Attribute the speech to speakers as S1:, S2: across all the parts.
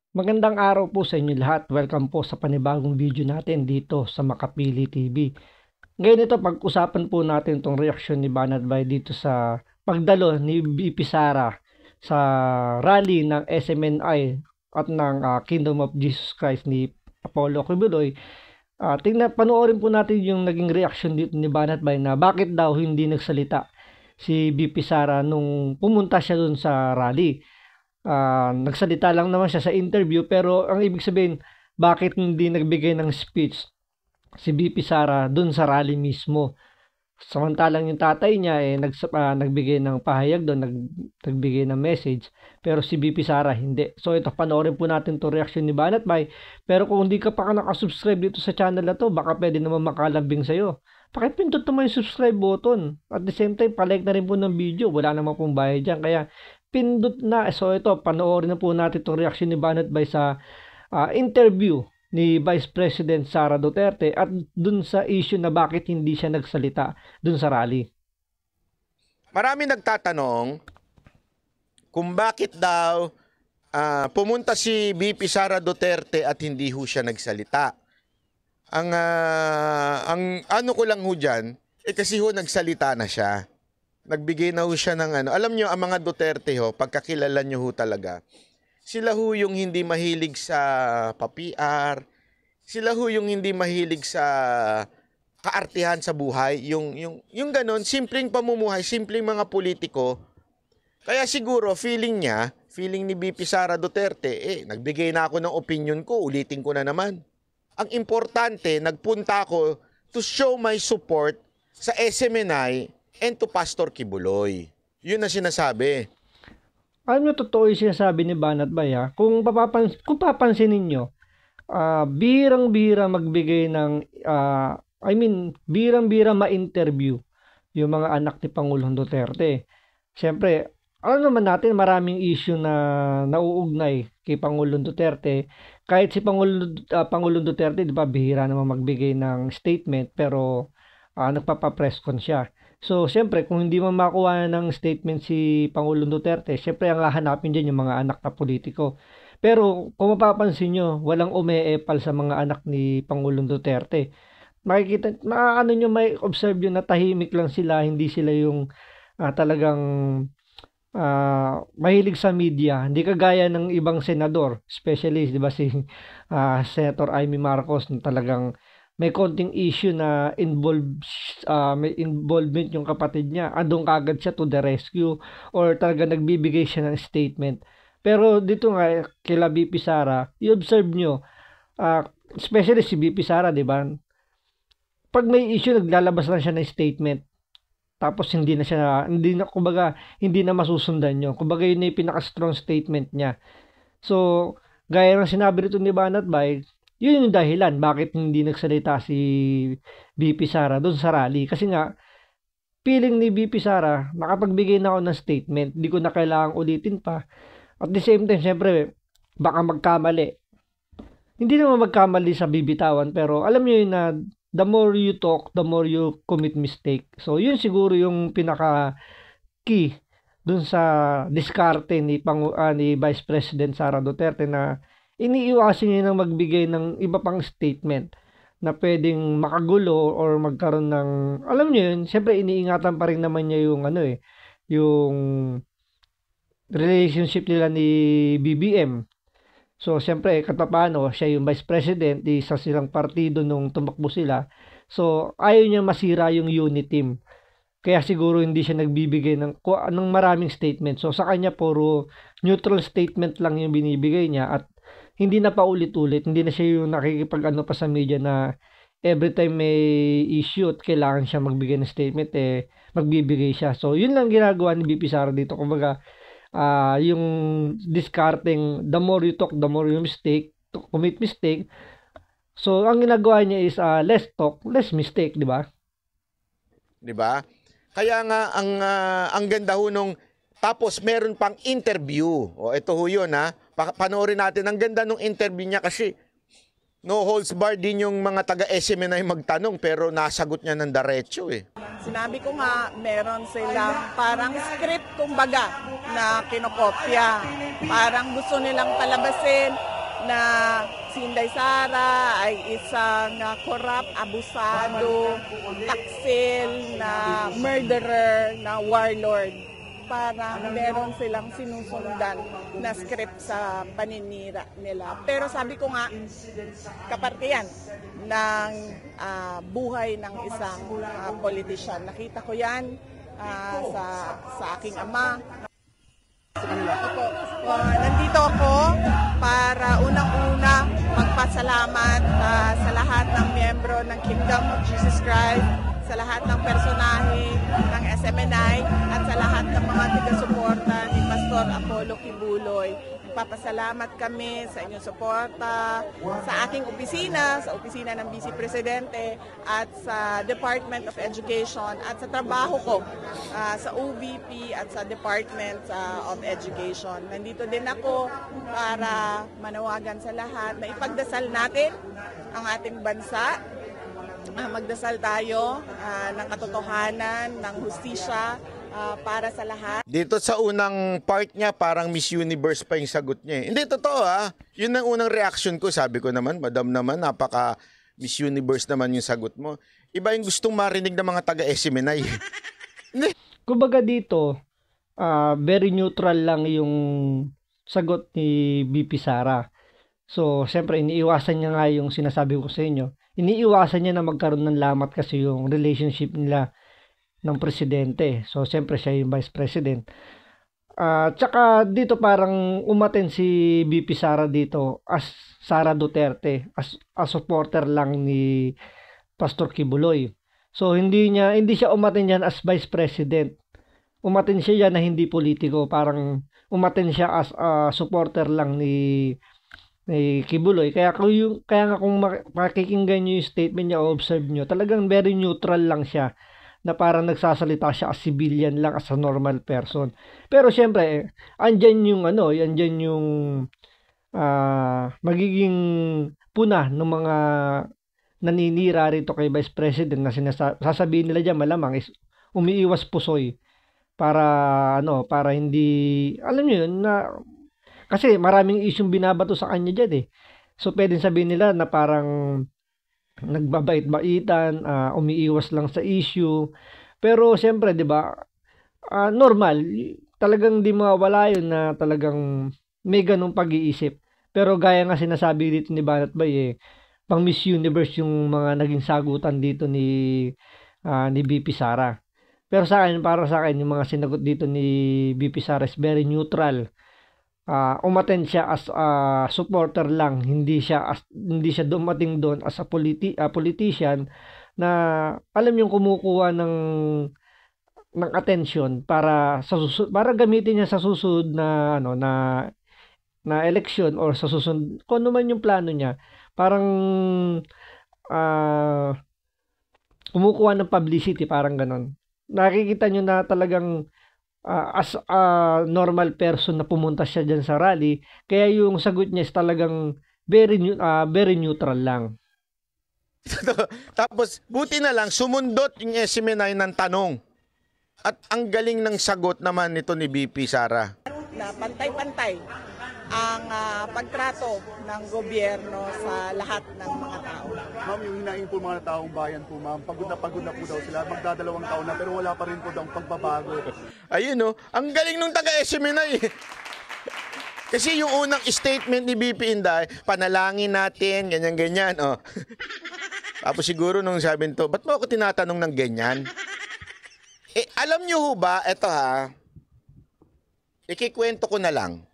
S1: Magandang araw po sa inyo lahat. Welcome po sa panibagong video natin dito sa Makapili TV. Ngayon ito, pag-usapan po natin itong reaksyon ni Banat Bay dito sa pagdalo ni BP Sara sa rally ng SMNI at ng Kingdom of Jesus Christ ni Apollo Kibuloy. Panoorin po natin yung naging reaksyon dito ni Banat Bay na bakit daw hindi nagsalita si BP Sara nung pumunta siya dun sa rally. Nagsalita lang naman siya sa interview, pero ang ibig sabihin, bakit hindi nagbigay ng speech si BP Sara dun sa rally mismo? Samantalang yung tatay niya nagbigay ng pahayag doon, nagbigay ng message, pero si BP Sara hindi. So ito, panoorin po natin 'tong reaction ni Banat Bay. Pero kung hindi ka pa nakasubscribe dito sa channel na to, baka pwede naman makalambing sa'yo. Pakipindot naman yung subscribe button. At the same time, palike na rin po ng video. Wala naman pong bayad dyan. Kaya pindot na. So ito, panoorin na po natin itong reaction ni Banat Bay sa interview ni Vice President Sara Duterte at dun sa issue na bakit hindi siya nagsalita dun sa rally.
S2: Marami nagtatanong kung bakit daw pumunta si BP Sara Duterte at hindi ho siya nagsalita. Ang ano ko lang ho dyan, kasi ho nagsalita na siya. Nagbigay na ho siya ng ano. Alam nyo, ang mga Duterte ho, pagkakilala nyo ho talaga, sila ho yung hindi mahilig sa pa-PR, sila ho yung hindi mahilig sa kaartihan sa buhay, yung ganon, simpleng pamumuhay, simpleng mga politiko. Kaya siguro, feeling ni BP Sara Duterte, nagbigay na ako ng opinion ko, ulitin ko na naman. Ang importante, nagpunta ako to show my support sa SMNI and to Pastor Kibuloy. Yun na sinasabi.
S1: Alam nyo, totoo yung sinasabi ni Banat Bay. Kung papansin ninyo, birang-bira magbigay ng, birang-bira ma-interview yung mga anak ni Pangulong Duterte. Siyempre, alam naman natin maraming issue na nauugnay kay Pangulong Duterte. Kahit si Pangulong Duterte, di ba, bihira naman magbigay ng statement, pero nagpapa-press con siya. So, siyempre, kung hindi man makuha ng statement si Pangulong Duterte, siyempre ang hahanapin dyan yung mga anak na politiko. Pero kung mapapansin nyo, walang umeepal sa mga anak ni Pangulong Duterte. Makikita, may observe yun na tahimik lang sila, hindi sila yung talagang mahilig sa media. Hindi kagaya ng ibang senador, especially, di ba, si Senator Amy Marcos, na talagang may konting issue na may involvement yung kapatid niya. Andun kagad siya to the rescue or talaga nagbibigay siya ng statement. Pero dito nga, kila BP Sara, i-observe nyo, especially si BP Sara, di ba? Pag may issue, naglalabas lang siya ng statement. Tapos hindi na masusundan yun. Kumbaga yun na yung pinaka-strong statement niya. So, gaya ng sinabi rito ni Banat Bay, yun yung dahilan bakit hindi nagsalita si BP Sara doon sa rally. Kasi nga, feeling ni BP Sara, nakapagbigay na ako ng statement, hindi ko na kailangang ulitin pa. At the same time, syempre, baka magkamali. Hindi naman magkamali sa bibitawan, pero alam niyo yun na the more you talk, the more you commit mistake. So, yun siguro yung pinaka-key dun sa diskarte ni Vice President Sara Duterte na iniiwasan niya nang magbigay ng iba pang statement na pwedeng makagulo or magkaroon ng, alam niyo yun, siyempre iniingatan pa rin naman niya yung yung relationship nila ni BBM. So, siyempre, katapano, siya yung vice president, isa silang partido nung tumakbo sila. So, ayaw niya masira yung unit team. Kaya siguro hindi siya nagbibigay ng maraming statement. So, sa kanya, puro neutral statement lang yung binibigay niya at hindi na paulit-ulit. Hindi na siya yung nakikipag-ano pa sa media na every time may issue at kailangan siya magbigay ng statement, magbibigay siya. So, yun lang ginagawa ni BP Sara dito. Kumbaga, yung discarding, the more you talk, the more you commit mistake. So, ang ginagawa niya is less talk, less mistake, di ba?
S2: Di ba? Kaya nga, ang ganda ho nung, tapos meron pang interview. O, ito ho yun, panoorin natin. Ang ganda nung interview niya kasi no holds barred din yung mga taga-SMNI magtanong, pero nasagot niya ng diretso
S3: Sinabi ko nga, meron silang parang script kumbaga na kinokopya. Parang gusto nilang palabasin na si Inday Sara ay isang corrupt, abusado, taksil, na murderer, na warlord. Parang meron silang sinusundan na script sa paninira nila. Pero sabi ko nga, kaparte yan ng buhay ng isang politician. Nakita ko yan sa aking ama. Opo, nandito ako para unang-una magpasalamat sa lahat ng miyembro ng Kingdom of Jesus Christ, sa lahat ng personahe ng SMNI at sa lahat ng mga taga-suporta ni Pastor Apollo Kibuloy. Nagpapasalamat kami sa inyong suporta, sa aking opisina, sa opisina ng Vice Presidente at sa Department of Education at sa trabaho ko sa OVP at sa Department of Education. Nandito din ako para manawagan sa lahat na ipagdasal natin ang ating bansa. Magdasal tayo ng katotohanan, ng hustisya para sa lahat.
S2: Dito sa unang part niya, parang Miss Universe pa yung sagot niya. Hindi, totoo ha. Yun ang unang reaction ko. Sabi ko naman, madam naman, napaka Miss Universe naman yung sagot mo. Iba yung gustong marinig ng mga taga-SMNI.
S1: Kumbaga dito, very neutral lang yung sagot ni BP Sara. So, siyempre, iniiwasan niya nga yung sinasabi ko sa inyo. Iniiwasan niya na magkaroon ng lamat kasi yung relationship nila ng presidente. So, siyempre, siya yung vice president. Tsaka dito parang umaten si BP Sara dito as Sara Duterte, as supporter lang ni Pastor Kibuloy. So, hindi siya umaten yan as vice president. Umaten siya yan na hindi politiko. Parang umaten siya as supporter lang ni Kibuloy. Kaya nga kung makikinggan nyo yung statement niya o observe nyo, talagang very neutral lang siya, na parang nagsasalita siya as civilian lang, as a normal person. Pero syempre, andyan yung magiging puna ng mga naninira rito kay Vice President na sasabihin nila dyan malamang is umiiwas pusoy para hindi, alam nyo yun, na kasi maraming isyong binabato sa kanya dyan eh. So, pwedeng sabihin nila na parang nagbabait-baitan, umiiwas lang sa issue. Pero, siyempre, di ba, normal. Talagang di mawala yun na talagang may ganung pag-iisip. Pero, gaya nga sinasabi dito ni Banat Bay, pang Miss Universe yung mga naging sagutan dito ni BP Sara. Pero para sa akin, yung mga sinagot dito ni BP Sara is very neutral. Umaten siya as supporter lang, hindi siya dumating doon as a politician na alam yung kumukuha ng attention para gamitin niya sa susunod na election or sa susunod kung ano man yung plano niya. Parang kumukuha ng publicity, parang ganon. Nakikita nyo na talagang as a normal person na pumunta siya dyan sa rally, kaya yung sagot niya is talagang very neutral lang.
S2: Tapos, buti na lang, sumundot yung SMNI ng tanong. At ang galing ng sagot naman nito ni BP Sara.
S3: Na pantay-pantay ang pagtrato ng gobyerno sa lahat ng mga tao.
S4: Ma'am, yung hinaing po mga taong bayan po, ma'am, pagod na po daw sila, magdadalawang taon na, pero wala pa rin po daw pagbabago.
S2: Ayun ang galing nung taga-SMNI. Kasi yung unang statement ni BP Inday, panalangin natin, ganyan-ganyan. Tapos siguro nung sabi nito, ba't mo ako tinatanong ng ganyan? Alam nyo ho ba, eto ha, ikikwento ko na lang.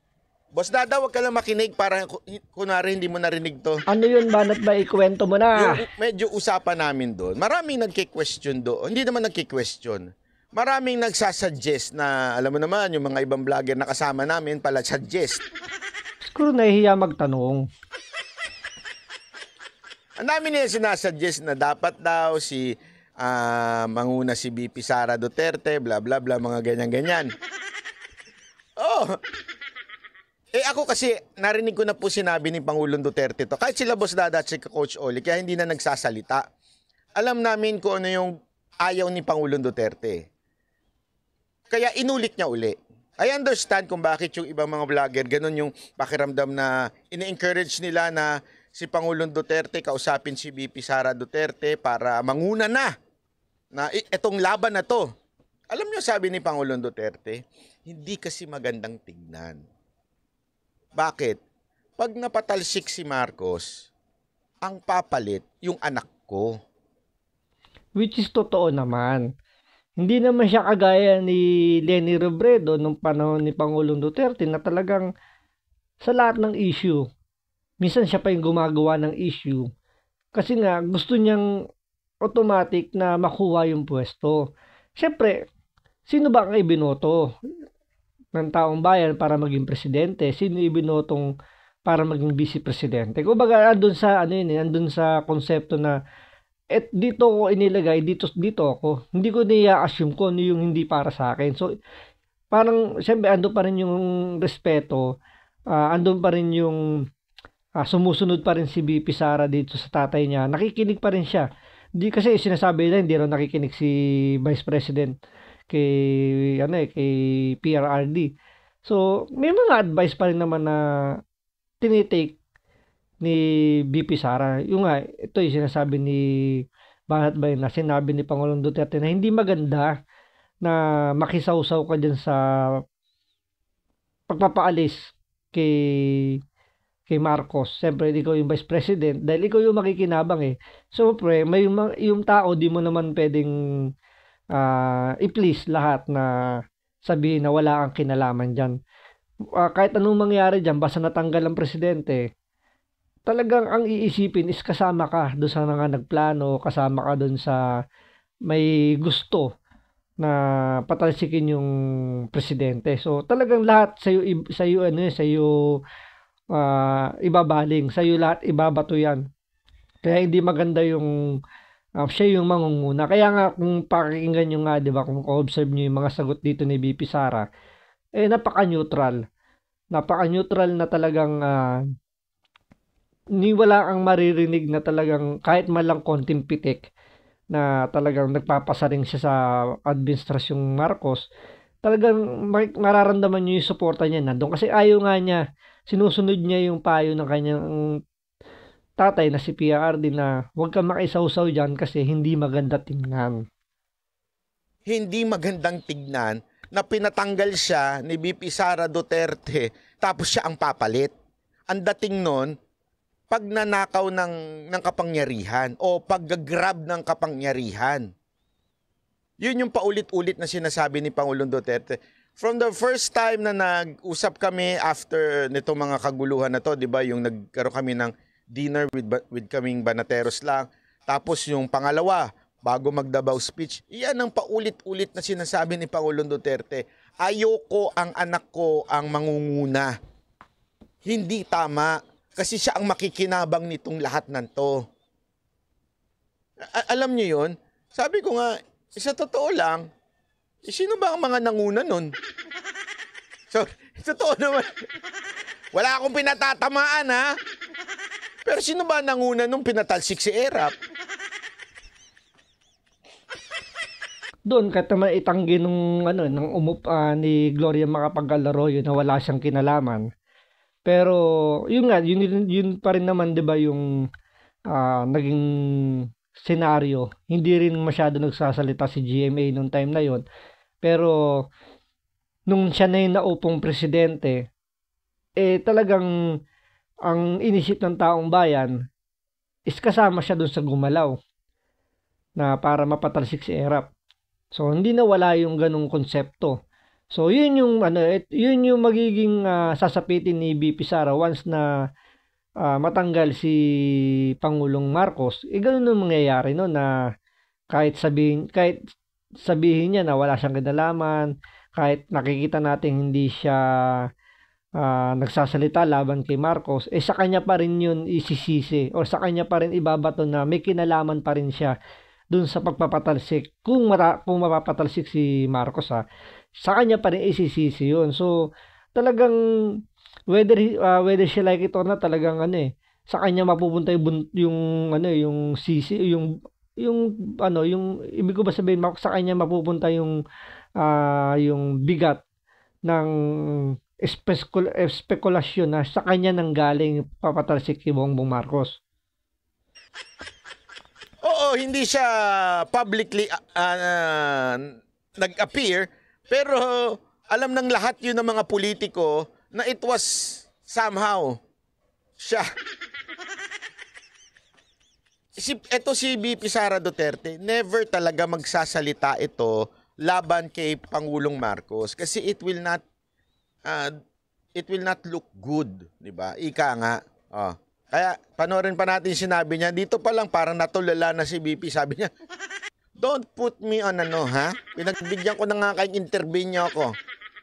S2: Boss Dada, wag ka lang makinig para kunwari hindi mo narinig to.
S1: Ano yun, Banat ba? Ikwento mo na.
S2: Yung medyo usapan namin doon. Maraming nagki-question doon. Hindi naman nagki-question. Maraming nagsasuggest na, alam mo naman, yung mga ibang vlogger na kasama namin pala suggest.
S1: Siguro nahihiya magtanong.
S2: Ang dami nila sinasuggest na dapat daw manguna si BP Sara Duterte, bla bla bla, mga ganyan-ganyan. Ako kasi, narinig ko na po sinabi ni Pangulong Duterte to. Kahit sila Boss Dada at si Coach Oli, kaya hindi na nagsasalita. Alam namin kung ano yung ayaw ni Pangulong Duterte. Kaya inulit niya uli. I understand kung bakit yung ibang mga vlogger, ganun yung pakiramdam na ini-encourage nila na si Pangulong Duterte kausapin si VP Sara Duterte para manguna na itong laban na to. Alam niyo, sabi ni Pangulong Duterte, hindi kasi magandang tignan. Bakit? Pag napatalsik si Marcos, ang papalit yung anak ko.
S1: Which is totoo naman. Hindi naman siya kagaya ni Leni Robredo nung panahon ni Pangulong Duterte na talagang sa lahat ng issue, minsan siya pa yung gumagawa ng issue. Kasi nga, gusto niyang automatic na makuha yung pwesto. Siyempre, sino ba ang ibinoto ng taong bayan para maging presidente? Sino ibinotong para maging vice presidente? Kumbaga, andun sa, andun sa konsepto na dito ko inilagay, dito ako. Hindi ko niya-assume ko ano yung hindi para sa akin. So, parang, siyempre, andun pa rin yung respeto, andun pa rin yung sumusunod pa rin si VP Sara dito sa tatay niya. Nakikinig pa rin siya. Di kasi sinasabi nila, hindi raw nakikinig si Vice President kay PRRD. So, may mga advice pa rin naman na tinitake ni VP Sara. Yung nga, ito yung sinasabi ni Banat Bay na sinabi ni Pangulong Duterte na hindi maganda na makisawsaw ka dyan sa pagpapaalis kay Marcos. Siyempre, ikaw yung Vice President dahil ikaw yung makikinabang eh. So, may yung tao, di mo naman pwedeng i-please lahat na sabihin na wala kang kinalaman dyan. Kahit anong mangyari dyan, basta natanggal ang presidente, talagang ang iisipin is kasama ka doon sa mga nagplano, kasama ka doon sa may gusto na patalsikin yung presidente. So talagang lahat sa iyo ibabaling, sa iyo lahat ibabato yan. Kaya hindi maganda yung siya yung mangunguna. Kaya nga kung pakinggan nyo nga, di ba, kung observe nyo yung mga sagot dito ni VP Sara, napaka-neutral. Napaka-neutral na talagang ni wala kang maririnig na talagang kahit malang konting pitik na talagang nagpapasaring siya sa administrasyong Marcos, talagang mararamdaman niyo yung suporta niya nandun. Kasi ayaw nga niya, sinusunod niya yung payo ng kanyang tatay na si PRRD na huwag kang makisawsaw dyan kasi hindi maganda tingnan.
S2: Hindi magandang tignan na pinatanggal siya ni VP Sara Duterte tapos siya ang papalit. Ang dating nun, pagnanakaw ng kapangyarihan o paggagrab ng kapangyarihan. Yun yung paulit-ulit na sinasabi ni Pangulong Duterte. From the first time na nag-usap kami after nitong mga kaguluhan na to, di ba, yung nagkaroon kami ng dinner with kaming banateros lang. Tapos yung pangalawa, bago magdabaw speech, iyan ang paulit-ulit na sinasabi ni Pangulong Duterte. Ayoko ang anak ko ang mangunguna. Hindi tama. Kasi siya ang makikinabang nitong lahat ng to. Alam niyo yun? Sabi ko nga, sa totoo lang, sino ba ang mga nanguna nun? So, totoo naman. Wala akong pinatatamaan, ha? Pero sino ba nanguna nung pinatalsik si Erap?
S1: Doon, kahit naman itanggi ni Gloria Macapagal-Arroyo na wala siyang kinalaman. Pero yun nga, yun pa rin naman 'di ba yung naging senaryo. Hindi rin masyado nagsasalita si GMA nung time na yon. Pero nung siya na yung naupong presidente, talagang ang inisip ng taong bayan is kasama siya dun sa gumalaw na para mapatalsik si Erap. So hindi na wala yung ganung konsepto. So yun yung magiging sasapitin ni VP Sara once na matanggal si Pangulong Marcos. Ganun yung mangyayari no na kahit sabihin niya na wala siyang kinalaman, kahit nakikita natin hindi siya nagsasalita laban kay Marcos, sa kanya pa rin yun isisisi o sa kanya pa rin ibabato na may kinalaman pa rin siya dun sa pagpapatalsik. Kung mapapatalsik si Marcos sa kanya pa rin isisisi yun. So, talagang whether she like it or not, talagang sa kanya mapupunta yung sisi, yung ibig ko ba sabihin, sa kanya mapupunta yung bigat ng espekulasyon na sa kanya nanggaling papatalsik si Bongbong Marcos.
S2: Oo, hindi siya publicly nag-appear, pero alam ng lahat yun ng mga politiko na it was somehow siya. Ito si VP Sara Duterte, never talaga magsasalita ito laban kay Pangulong Marcos kasi it will not look good, 'di ba? Ika nga. Oh. Kaya panoorin pa natin sinabi niya. Dito pa lang parang natulala na si VP, sabi niya. Don't put me on Pinagbigyan ko na nga kayong interview niyo ako.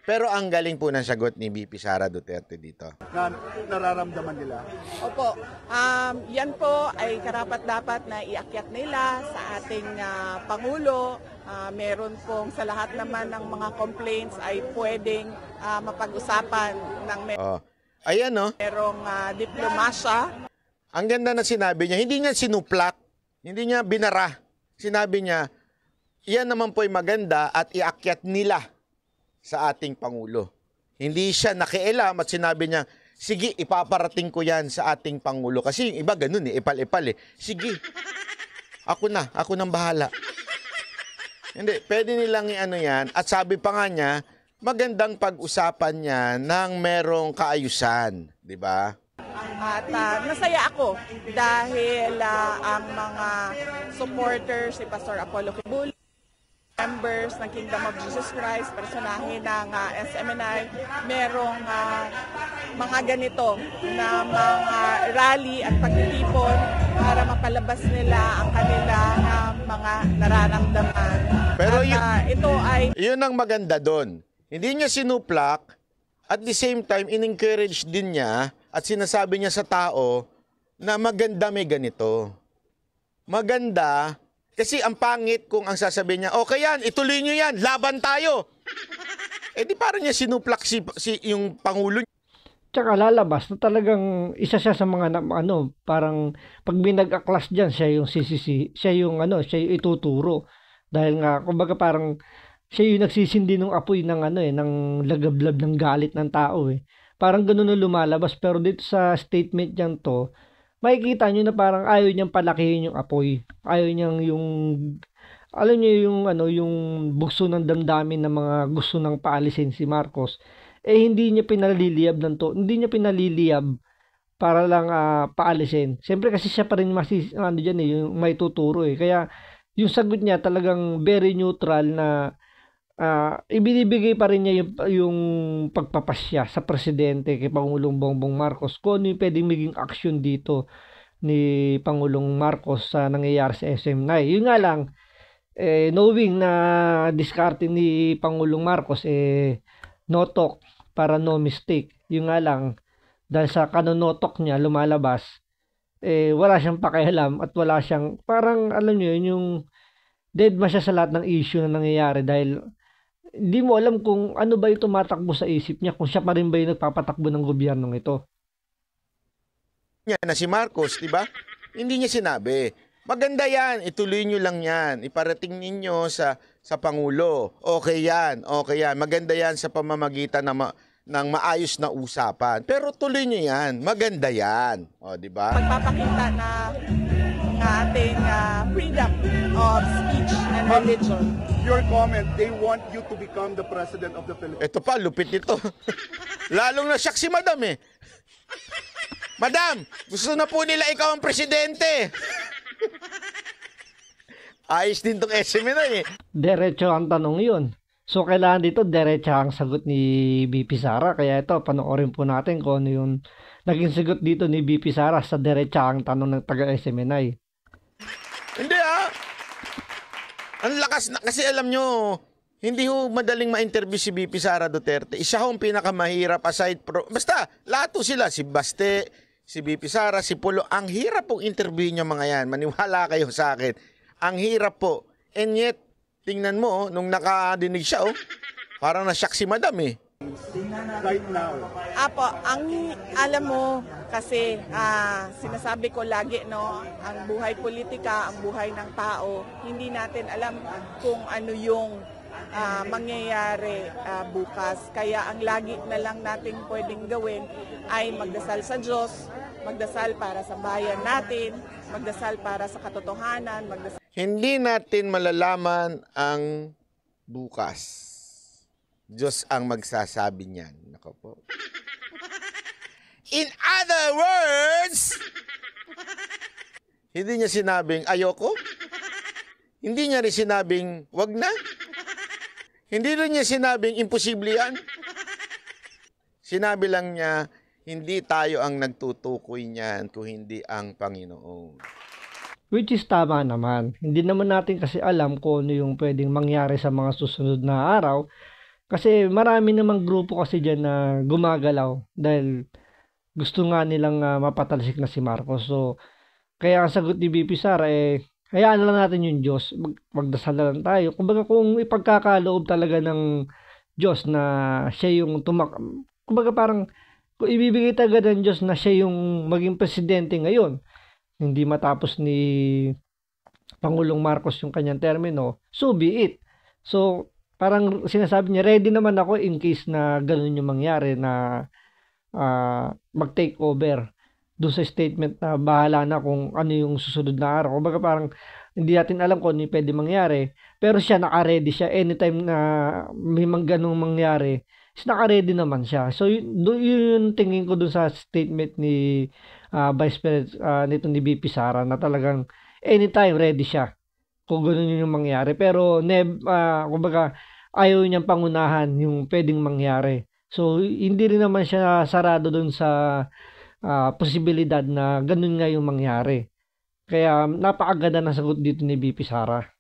S2: Pero ang galing po ng sagot ni VP Sara Duterte dito.
S4: Na nararamdaman nila.
S3: Opo, yan po ay karapat-dapat na iakyat nila sa ating Pangulo. Meron pong sa lahat naman ng mga complaints ay pwedeng mapag-usapan ng
S2: Ayan, no?
S3: merong diplomasya.
S2: Ang ganda na sinabi niya, hindi niya sinuplak, hindi niya binara. Sinabi niya, iyan naman po ay maganda at iakyat nila sa ating Pangulo. Hindi siya nakialam at sinabi niya, sige, ipaparating ko yan sa ating Pangulo. Kasi yung iba ganun ipal-ipal Sige, ako nang bahala. Hindi, pwede nilang yan. At sabi pa nga niya, magandang pag-usapan niya ng merong kaayusan. Diba?
S3: At nasaya ako dahil ang mga supporters ni Pastor Apollo Kibuloy, members ng Kingdom of Jesus Christ, personahe ng SMNI, merong mga ganito na mga rally at pagtitipon para mapalabas nila ang kanilang mga nararamdaman.
S2: Pero
S3: ito ay
S2: yun ang maganda doon. Hindi niya sinuplak, at the same time, in-encourage din niya at sinasabi niya sa tao na maganda may ganito. Maganda, kasi ang pangit kung ang sasabihin niya, okay yan, ituloy niyo yan, laban tayo. Di parang niya sinuplak yung Pangulo.
S1: Tsaka lalabas na talagang isa siya sa mga parang pag binag-aklas diyan siya yung siya yung ituturo. Dahil nga kumbaga parang siya yung nagsisindi ng apoy ng ng lagablab ng galit ng tao Parang ganoon na lumalabas, pero dito sa statement niyan to, makikita niyo na parang ayaw niyang palakihin yung apoy. Ayaw niyang alam niyo yung bugso ng damdamin ng mga gusto nang paalisin si Marcos. Hindi niya pinaliliyab hindi niya pinaliliyab para lang paalisin. Siyempre kasi siya pa rin yung may tuturo Kaya yung sagot niya talagang very neutral na ibinibigay pa rin niya yung pagpapasya sa presidente kay Pangulong Bongbong Marcos kung ano yung pwedeng maging action dito ni Pangulong Marcos sa nangyayari sa SM9. Yun nga lang, knowing na diskarte ni Pangulong Marcos, no talk para no mistake. Yun nga lang, dahil sa kanonotok niya lumalabas, wala siyang pakialam at wala siyang, parang alam niyo yun, yung dead ma siya sa lahat ng issue na nangyayari dahil hindi mo alam kung ano ba yung tumatakbo sa isip niya, kung siya pa rin ba yung nagpapatakbo ng gobyernong ito.
S2: Niya na si Marcos, di ba? Hindi niya sinabi. Maganda yan, ituloy nyo lang yan. Iparating ninyo sa Pangulo. Okay yan. Maganda yan sa pamamagitan ng maayos na usapan. Pero tuloy nyo yan. Maganda yan. O, di ba?
S3: Pagpapakita na ating freedom of speech and religion.
S4: Your comment, they want you to become the president of the Philippines.
S2: Ito pa, lupit nito. Lalong na-shock si Madam Madam, gusto na po nila ikaw ang presidente. Ayos din tong SMNI
S1: Diretso ang tanong yun. So, kailangan dito, diretso ang sagot ni BP Sara. Kaya ito, panoorin po natin kung ano yung naging sagot dito ni BP Sara sa diretso ang tanong ng taga-SMNI.
S2: Hindi Ang lakas na, kasi alam nyo, hindi madaling ma-interview si BP Sara Duterte. Isa ang pinakamahirap basta, lahat sila, si Baste, si BP Sara, si Polo, ang hirap pong interview nyo mga yan. Maniwala kayo sa akin. Ang hirap po. And yet, tingnan mo, nung nakadinig siya, parang na-shock si Madam
S4: Right now.
S3: Apo, alam mo, kasi sinasabi ko lagi, ang buhay politika, ang buhay ng tao, hindi natin alam kung ano yung mangyayari bukas. Kaya ang lagi na lang nating pwedeng gawin ay magdasal sa Diyos, magdasal para sa bayan natin, magdasal para sa katotohanan, magdasal.
S2: Hindi natin malalaman ang bukas. Diyos ang magsasabi niyan. Nako po. In other words, hindi niya sinabing ayoko. Hindi niya rin sinabing wag na. Hindi rin niya sinabing imposible yan. Sinabi lang niya, hindi tayo ang nagtutukoy niyan kung hindi ang Panginoon.
S1: Which is tama naman. Hindi naman natin kasi alam kung ano yung pwedeng mangyari sa mga susunod na araw. Kasi marami namang grupo kasi dyan na gumagalaw dahil gusto nga nilang mapatalsik na si Marcos. So, kaya ang sagot ni BP Sara hayaan lang natin yung Diyos. Magdasal na lang tayo. Kumbaga kung ipagkakaloob talaga ng Diyos na siya yung kumbaga parang kung ibibigay talaga ng Diyos na siya yung maging presidente ngayon, hindi matapos ni Pangulong Marcos yung kanyang termino, so be it. So, parang sinasabi niya, ready naman ako in case na ganun yung mangyari na mag-take over doon sa statement na bahala na kung ano yung susunod na araw. Kumbaga parang hindi natin alam kung ano yung pwede mangyari. Pero siya, naka-ready siya. Anytime na may ganung mangyari, naka-ready naman siya. So, yun tingin ko doon sa statement ni Vice President nito ni BP Sara na talagang anytime ready siya kung ganun yung mangyari. Pero, kumbaga, ayaw niyang pangunahan yung pwedeng mangyari. So, hindi rin naman siya sarado doon sa posibilidad na ganun nga yung mangyari. Kaya napakaganda ng sagot dito ni BP Sara.